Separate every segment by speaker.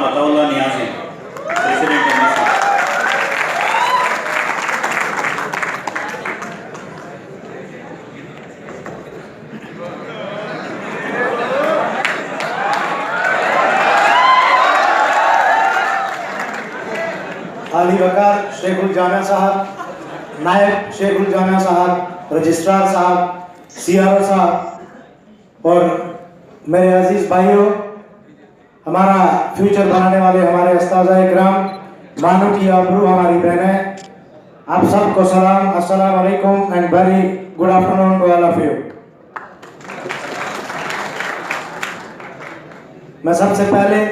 Speaker 1: Ataullah Niazi, president MSc.
Speaker 2: आली वकार शेखुल जामिया साहब, नायब शेखुल जामिया साहब, रजिस्ट्रार साहब, सीआरओ साहब और मेरे अजीज भाइयों, हमारा फ्यूचर बनाने वाले हमारे उस्ताद-ए इकराम, मानो की आबरू हमारी बहनें, आप सबको सलाम, अस्सलाम वालेकुम and very good afternoon to all of you. मैं सबसे पहले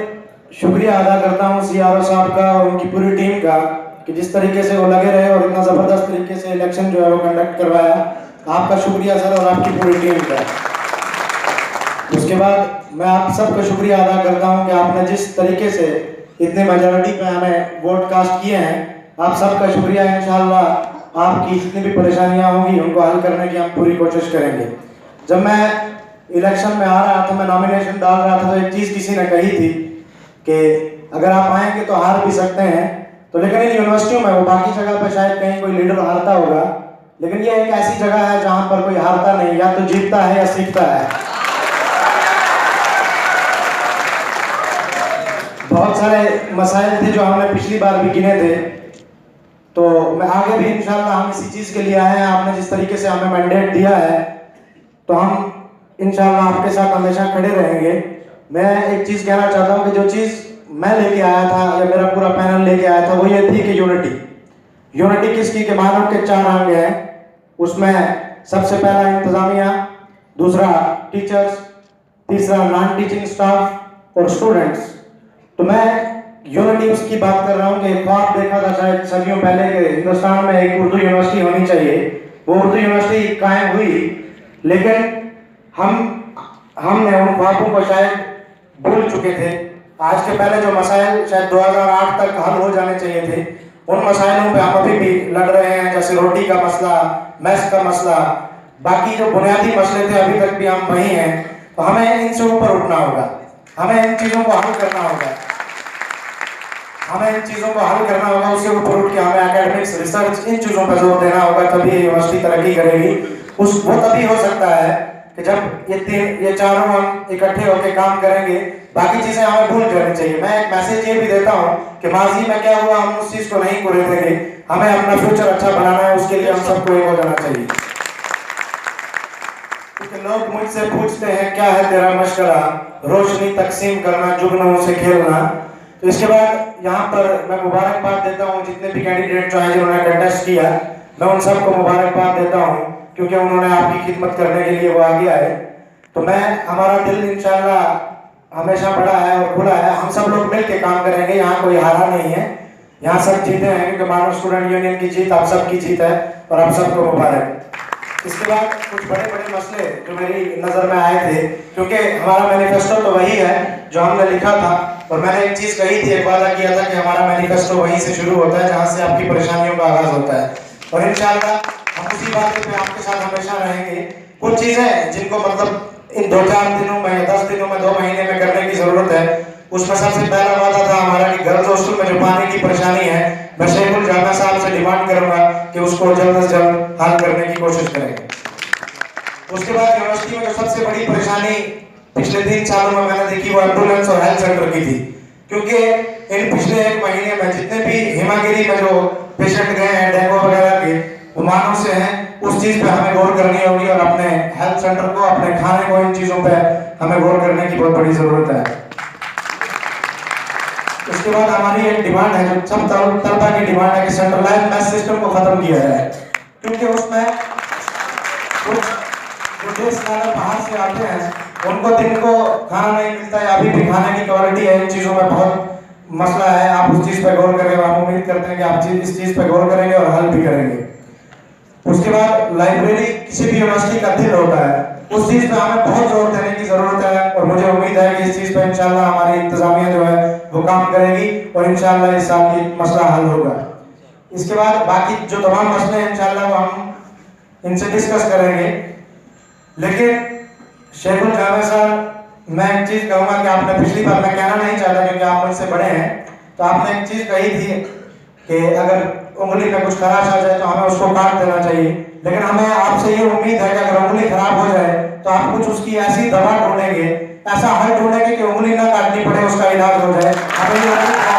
Speaker 2: शुक्रिया अदा करता हूँ सीआरओ साहब का और उनकी पूरी टीम का कि जिस तरीके से वो लगे रहे और इतना ज़बरदस्त तरीके से इलेक्शन जो है वो कंडक्ट करवाया। आपका शुक्रिया सर और आपकी पूरी टीम का। उसके बाद मैं आप सबका शुक्रिया अदा करता हूँ कि आपने जिस तरीके से इतने मेजॉरिटी पे हमें वोट कास्ट किए हैं, आप सबका शुक्रिया। इंशाल्लाह आपकी जितनी भी परेशानियाँ होंगी उनको हल करने की हम पूरी कोशिश करेंगे। जब मैं इलेक्शन में आ रहा था, मैं नॉमिनेशन डाल रहा था, तो एक चीज़ किसी ने कही थी कि अगर आप आएंगे तो हार भी सकते हैं। तो लेकिन इन यूनिवर्सिटियों में, वो बाकी जगह पर शायद कहीं कोई लीडर हारता होगा, लेकिन ये एक ऐसी जगह है जहाँ पर कोई हारता नहीं, या तो जीतता है या सीखता है। बहुत सारे मसाइल थे जो हमने पिछली बार भी गिने थे, तो मैं आगे भी इंशाल्लाह हम इसी चीज़ के लिए आए हैं। आपने जिस तरीके से हमें मैंडेट दिया है तो हम इंशाल्लाह आपके साथ हमेशा खड़े रहेंगे। मैं एक चीज़ कहना चाहता हूँ कि जो चीज़ मैं लेके आया था या मेरा पूरा पैनल लेके आया था वो ये थी कि यूनिटी किसकी के मानव के 4 अंग हैं। उसमें सबसे पहला इंतज़ामिया, दूसरा टीचर्स, तीसरा नॉन टीचिंग स्टाफ और स्टूडेंट्स। तो मैं यूनिटी उसकी बात कर रहा हूँ कि ख्वाब देखा था शायद सदियों पहले कि हिंदुस्तान में एक उर्दू यूनिवर्सिटी होनी चाहिए। वो उर्दू यूनिवर्सिटी कायम हुई, लेकिन हमने उन ख्वाबों को शायद भूल चुके थे। आज के पहले जो मसाइल शायद 2008 तक हल हो जाने चाहिए थे, उन मसाइलों पे हम अभी भी लड़ रहे हैं। जैसे रोटी का मसला, मैस का मसला, बाकी जो बुनियादी मसले थे अभी तक भी हम वहीं हैं। तो हमें इनसे ऊपर उठना होगा, हमें इन चीज़ों को हल करना होगा, उससे ऊपर उठ के हमें एकेडमिक्स, रिसर्च, इन चीज़ों पर जोर देना होगा, तभी ये यूनिवर्सिटी तरक्की करेगी। वो तभी हो सकता है कि जब ये चारों हम इकट्ठे होकर काम करेंगे। बाकी चीज़ें हमें भूल जानी चाहिए। मैं एक मैसेज ये भी देता हूँ कि माजी में क्या हुआ हम उस चीज़ को नहीं करेंगे। हमें अपना फ्यूचर अच्छा बनाना है, उसके लिए हम सबको एक हो जाना चाहिए। क्योंकि लोग मुझसे पूछते हैं क्या है तेरा मशवरा, रोशनी तकसीम करना, जुगनों से खेलना। तो इसके बाद यहाँ पर मैं मुबारकबाद देता हूँ जितने भी कैंडिडेट जो हैं जिन्होंने कंटेस्ट किया, मैं उन सबको मुबारकबाद देता हूँ क्योंकि उन्होंने आपकी खिदमत करने के लिए वो आगे आए। तो हमारा दिल इंशाल्लाह हमेशा बड़ा है और खुला है। हम सब लोग मिल के काम करेंगे। यहाँ कोई हारा नहीं है, यहाँ सब जीते हैं, क्योंकि मानव स्टूडेंट यूनियन की जीत आप सबकी जीत है और आप सबको मुबारक। इसके बाद कुछ बड़े बड़े मसले जो मेरी नज़र में आए थे, क्योंकि हमारा मैनिफेस्टो तो वही है जो हमने लिखा था, और मैंने एक चीज़ कही थी, एक वादा किया था कि हमारा मैनिफेस्टो वहीं से शुरू होता है जहाँ से आपकी परेशानियों का आगाज़ होता है। और इंशाल्लाह हम उसी बात पे आपके साथ हमेशा रहेंगे। कुछ चीज़ें जिनको मतलब इन 2-4 दिनों में, 10 दिनों में, 2 महीने में करने की ज़रूरत है, उसमें सबसे पहला वादा था हमारा कि गर्ल्स हॉस्टल में जो पानी की परेशानी है, मैं शेखुल जामिया साहब से डिमांड करूँगा कि उसको जल्द से जल्द हल करने की कोशिश करेंगे। उसके बाद यूनिवर्सिटी में जो सबसे बड़ी परेशानी पिछले 3 सालों में मैंने देखी वो एम्बुलेंस और हेल्थ सेंटर की थी। क्योंकि इन पिछले 1 महीने में जितने भी हिमागिरी में जो पेशेंट गए हैं डेंगू वगैरह के, वो मानव से हैं। उस चीज़ पे हमें गौर करनी होगी और अपने हेल्थ सेंटर को, अपने खाने को, इन चीज़ों पे हमें गौर करने की बहुत बड़ी ज़रूरत है। उसके बाद हमारी एक डिमांड है जो सब तलबा की डिमांड है कि सेंट्रलाइज्ड मैथ सिस्टम को ख़त्म किया जाए। क्योंकि उसमें कुछ जो देश वाले बाहर से आते हैं उनको दिन को खाना नहीं मिलता है, अभी भी खाने की क्वालिटी है, इन चीज़ों में बहुत मसला है। आप उस चीज़ पे गौर करेंगे, हम उम्मीद करते हैं कि आप इस चीज़ पे गौर करेंगे और हल भी करेंगे। उसके बाद लाइब्रेरी किसी भी यूनिवर्सिटी का दिल होता है, उस चीज़ पे हमें बहुत जोर देने की ज़रूरत है और मुझे उम्मीद है कि इस चीज़ पे इंशाल्लाह हमारी इंतज़ामिया जो है वो काम करेगी और इंशाल्लाह इस साल ये मसला हल होगा। इसके बाद बाकी जो तमाम मसले हैं इंशाल्लाह वो हम इनसे डिस्कस करेंगे। लेकिन शेखुल जामिया साहब मैं एक चीज कहूंगा कि आपने पिछली बार, मैं कहना नहीं चाहता क्योंकि आप मुझसे बड़े हैं, तो आपने एक चीज कही थी कि अगर उंगली में कुछ खराश आ जाए तो हमें उसको काट देना चाहिए। लेकिन हमें आपसे ये उम्मीद है कि अगर उंगली खराब हो जाए तो आप कुछ उसकी ऐसी दवा ढूंढेंगे, ऐसा हल ढूंढेंगे कि उंगली ना काटनी पड़े, उसका इलाज हो जाए। हमें ये उम्मीद है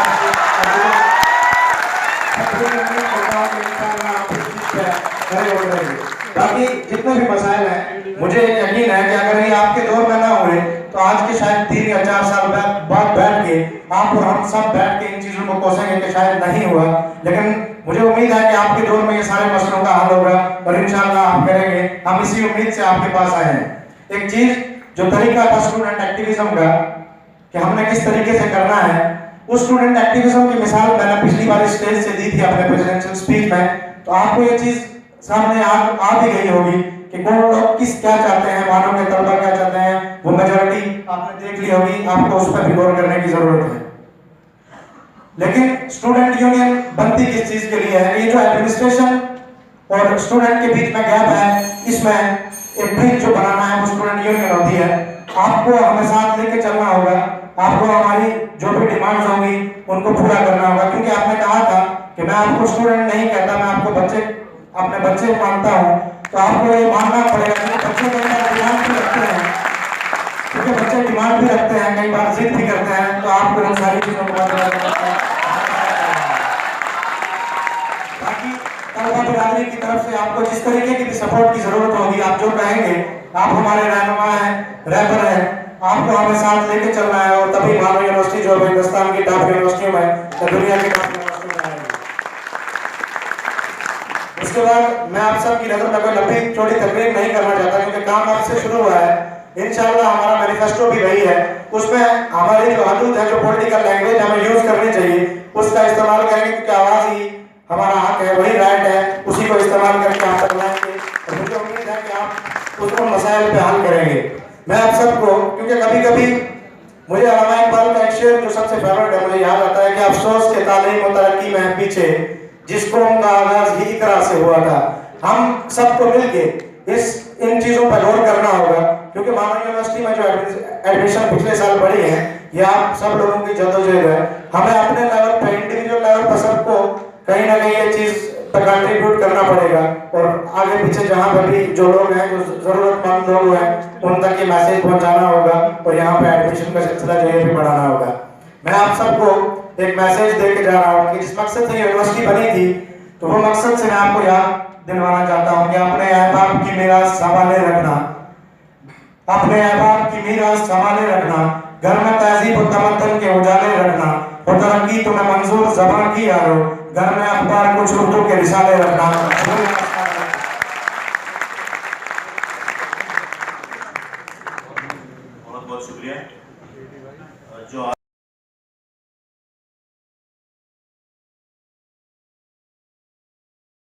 Speaker 2: बाकी जितने भी मसाइल हैं, मुझे यकीन है कि अगर ये आपके दौर में ना हुए तो आज के शायद 3 या 4 साल बाद बैठ के आप और हम सब बैठ के इन चीजों को कोसेंगे कि शायद नहीं हुआ। लेकिन मुझे उम्मीद है कि आपके दौर में ये सारे मसलों का हल होगा और इंशाअल्लाह आप करेंगे। हम इसी उम्मीद से आपके पास आए हैं। एक चीज जो तरीका था स्टूडेंट एक्टिविज्म का कि हमने किस तरीके से करना है, उस स्टूडेंट एक्टिविज्म की मिसाल मैंने पिछली बार स्टेज से दी थी अपने प्रेसिडेंशियल स्पीच में। तो आपको ये चीज सामने आ भी गई होगी कि कौन लोग किस क्या चाहते हैं, मानव के तलबा क्या चाहते हैं, वो मेजॉरिटी आपने देख ली होगी। आपको उस पर भी गौर करने की जरूरत है। लेकिन स्टूडेंट यूनियन बनती किस चीज के लिए है? ये जो एडमिनिस्ट्रेशन और स्टूडेंट के बीच में गैप है, इसमें एक ब्रिज जो बनाना है वो स्टूडेंट यूनियन होती है। आपको हमें साथ लेके चलना होगा, आपको हमारी जो भी डिमांड्स होंगी उनको पूरा करना होगा। क्योंकि आपने कहा था कि मैं आपको स्टूडेंट नहीं कहता, मैं आपको अपने बच्चे मानता हूँ। तो आपको ये मानना पड़ेगा कि बच्चे कई बार डिमांड भी रखते हैं, क्योंकि बच्चे डिमांड भी रखते हैं, कई बार जिद भी करते हैं। तो आपको उन सारी चीजों को तलबा बिरादरी की तरफ से आपको जिस तरीके की भी सपोर्ट की जरूरत होगी, आप जो कहेंगे, आप हमारे रहनुमा हैं, रहबर हैं, आपको हमें साथ लेके चलना है। और तभी मानव यूनिवर्सिटी जो है हिंदुस्तान की टॉप यूनिवर्सिटियों में, दुनिया की टॉप यूनिवर्सिटियों में आएगी। उसके बाद मैं आप सबकी नजर में कोई लंबी चौड़ी तकरीर नहीं करना चाहता क्योंकि काम आपसे शुरू हुआ है। इंशाअल्लाह हमारा मैनिफेस्टो भी वही है, उसमें हमारी जो हदूद है, जो पॉलिटिकल लैंग्वेज हमें यूज करनी चाहिए, उसका इस्तेमाल करेंगे क्योंकि आवाज ही हमारा हक है, वही राइट है, उसी को इस्तेमाल करके आप करवाएंगे। और मुझे उम्मीद है कि आप उसको मसाइल पे हल करेंगे। मैं आप सबको, क्योंकि कभी कभी मुझे अल्लामा इकबाल का एक शेर जो सबसे फेवरेट है, मुझे याद आता है कि अफसोस के तालीम और तरक्की में पीछे जिस कौम का आगाज ही इकरा से हुआ था। हम सबको मिलके इन चीजों पर गौर करना होगा क्योंकि मानव यूनिवर्सिटी में जो एडमिशन पिछले साल बढ़ी है, ये आप सब लोगों की जद्दोजहद है। हमें अपने लेवल पर, इंडिविजुअल लेवल पर सबको कहीं ना कहीं ये चीज पर कंट्रीब्यूट करना पड़ेगा। और आगे पीछे जहाँ पर भी जो लोग हैं, जो जरूरतमंद लोग हैं, उन तक ये मैसेज पहुंचाना होगा और यहाँ पे एडमिशन का सिलसिला जो है भी बढ़ाना होगा। मैं आप सबको एक मैसेज दे के जा रहा हूँ कि जिस मकसद से यूनिवर्सिटी बनी थी, तो वो मकसद से मैं आपको याद दिलवाना चाहता हूँ कि अपने अहबाब की मीरास संभाले रखना, अपने अहबाब की मीरास संभाले रखना, घर में तहजीब और तमद्दुन के उजाले रखना, और तरक्की तुम्हें मंजूर ज़बां की यारो, घर में अखबार कुछ उर्दू के रिसाले रखना।